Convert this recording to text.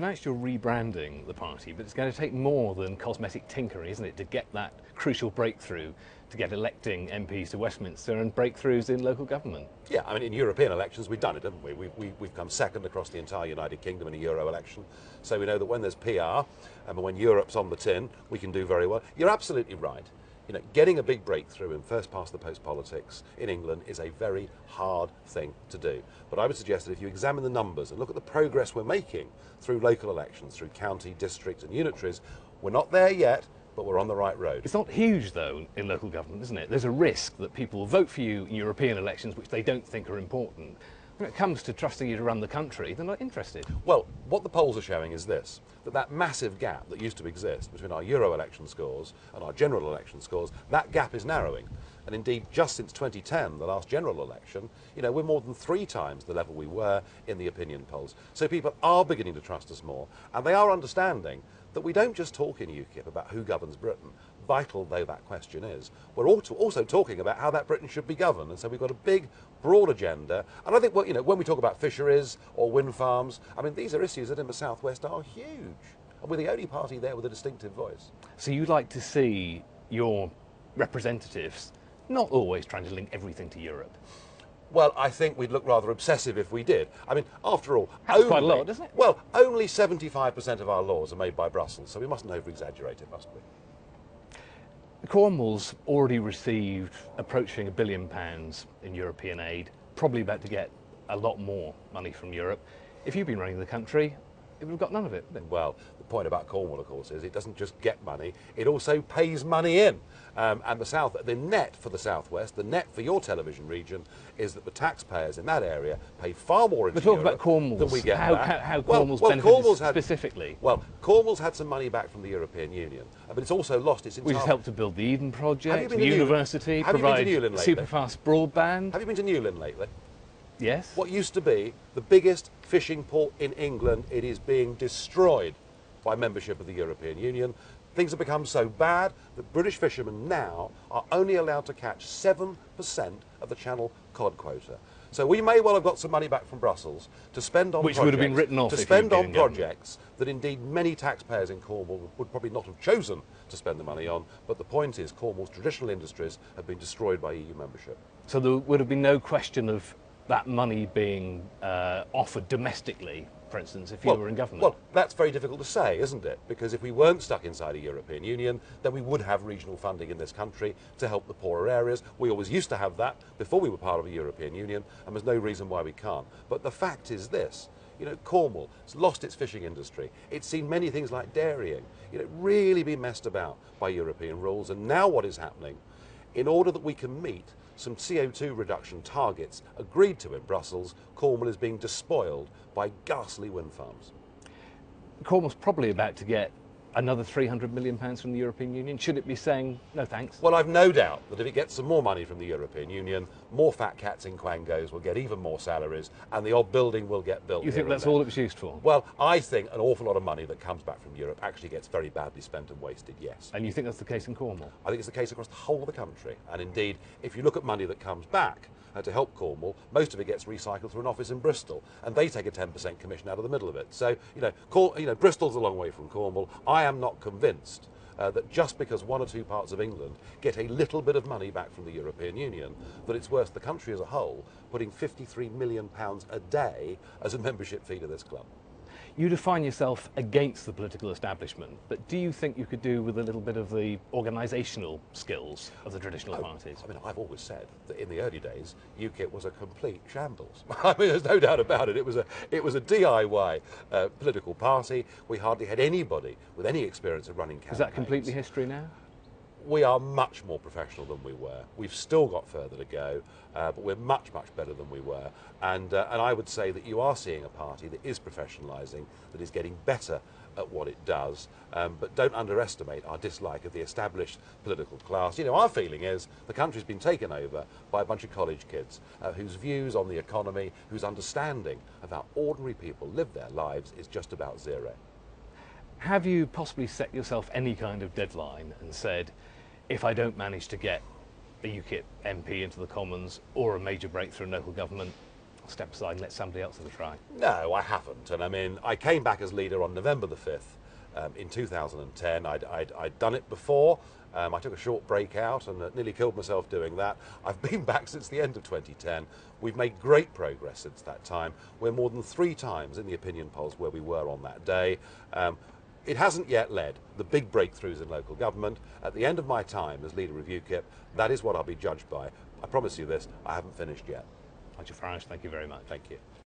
announced you're rebranding the party, but it's going to take more than cosmetic tinkering, isn't it, to get that crucial breakthrough to get electing MPs to Westminster and breakthroughs in local government. Yeah, I mean, in European elections, we've done it, haven't we? We've come second across the entire United Kingdom in a Euro election. So we know that when there's PR and when Europe's on the tin, we can do very well. You're absolutely right. You know, getting a big breakthrough in first past the post politics in England is a very hard thing to do. But I would suggest that if you examine the numbers and look at the progress we're making through local elections, through county, district and unitaries, we're not there yet, but we're on the right road. It's not huge, though, in local government, isn't it? There's a risk that people will vote for you in European elections which they don't think are important. When it comes to trusting you to run the country, they're not interested. Well, what the polls are showing is this, that massive gap that used to exist between our Euro election scores and our general election scores, that gap is narrowing. And indeed, just since 2010, the last general election, you know, we're more than 3 times the level we were in the opinion polls. So people are beginning to trust us more, and they are understanding that we don't just talk in UKIP about who governs Britain, vital though that question is. We're also talking about how that Britain should be governed, and so we've got a big, broad agenda. And I think, well, you know, when we talk about fisheries or wind farms, I mean, these are issues that in the southwest are huge, and we're the only party there with a distinctive voice. So you'd like to see your representatives not always trying to link everything to Europe? Well, I think we'd look rather obsessive if we did. I mean, after all, that's quite a lot, isn't it? Well, only 75% of our laws are made by Brussels, so we mustn't over-exaggerate it, must we? Cornwall's already received approaching £1 billion in European aid, probably about to get a lot more money from Europe. If you've been running the country, it would have got none of it, would it? Well, the point about Cornwall, of course, is it doesn't just get money, it also pays money in. And the net for the southwest, the net for your television region, is that the taxpayers in that area pay far more into Europe about Cornwall's, than we get back. How Cornwall's benefited specifically? Well, Cornwall's had some money back from the European Union, but it's also lost its entire... Which has helped to build the Eden Project, the university, provide superfast broadband. Have you been to Newlyn lately? Yes. What used to be the biggest fishing port in England, it is being destroyed by membership of the European Union. Things have become so bad that British fishermen now are only allowed to catch 7% of the Channel cod quota. So we may well have got some money back from Brussels to spend on which would have been written off to spend on projects that indeed many taxpayers in Cornwall would probably not have chosen to spend the money on. But the point is, Cornwall's traditional industries have been destroyed by EU membership. So there would have been no question of that money being offered domestically, for instance, if you were in government? Well, that's very difficult to say, isn't it? Because if we weren't stuck inside a European Union, then we would have regional funding in this country to help the poorer areas. We always used to have that before we were part of a European Union, and there's no reason why we can't. But the fact is this, you know, Cornwall has lost its fishing industry. It's seen many things like dairying, you know, really been messed about by European rules. And now what is happening, in order that we can meet some CO2 reduction targets agreed to in Brussels, Cornwall is being despoiled by ghastly wind farms. Cornwall's probably about to get another £300 million from the European Union. Should it be saying, no thanks? Well, I've no doubt that if it gets some more money from the European Union, more fat cats in quangos will get even more salaries, and the odd building will get built. You think that's all it was used for? Well, I think an awful lot of money that comes back from Europe actually gets very badly spent and wasted, yes. And you think that's the case in Cornwall? I think it's the case across the whole of the country. And indeed, if you look at money that comes back to help Cornwall, most of it gets recycled through an office in Bristol, and they take a 10% commission out of the middle of it. So, you know, Bristol's a long way from Cornwall. I am not convinced that just because 1 or 2 parts of England get a little bit of money back from the European Union, that it's worth the country as a whole putting £53 million a day as a membership fee to this club. You define yourself against the political establishment, but do you think you could do with a little bit of the organisational skills of the traditional parties? I mean, I've always said that in the early days, UKIP was a complete shambles. I mean, there's no doubt about it. It was a DIY political party. We hardly had anybody with any experience of running campaigns. Is that completely history now? We are much more professional than we were. We've still got further to go, but we're much, much better than we were. And I would say that you are seeing a party that is professionalising, that is getting better at what it does, but don't underestimate our dislike of the established political class. You know, our feeling is the country's been taken over by a bunch of college kids whose views on the economy, whose understanding of how ordinary people live their lives is just about zero. Have you possibly set yourself any kind of deadline and said, if I don't manage to get a UKIP MP into the Commons or a major breakthrough in local government, step aside and let somebody else have a try? No, I haven't. And I mean, I came back as leader on November the 5th in 2010. I'd done it before. I took a short break out and nearly killed myself doing that. I've been back since the end of 2010. We've made great progress since that time. We're more than 3 times in the opinion polls where we were on that day. It hasn't yet led the big breakthroughs in local government. At the end of my time as leader of UKIP, that is what I'll be judged by. I promise you this, I haven't finished yet. Nigel Farage, thank you very much. Thank you.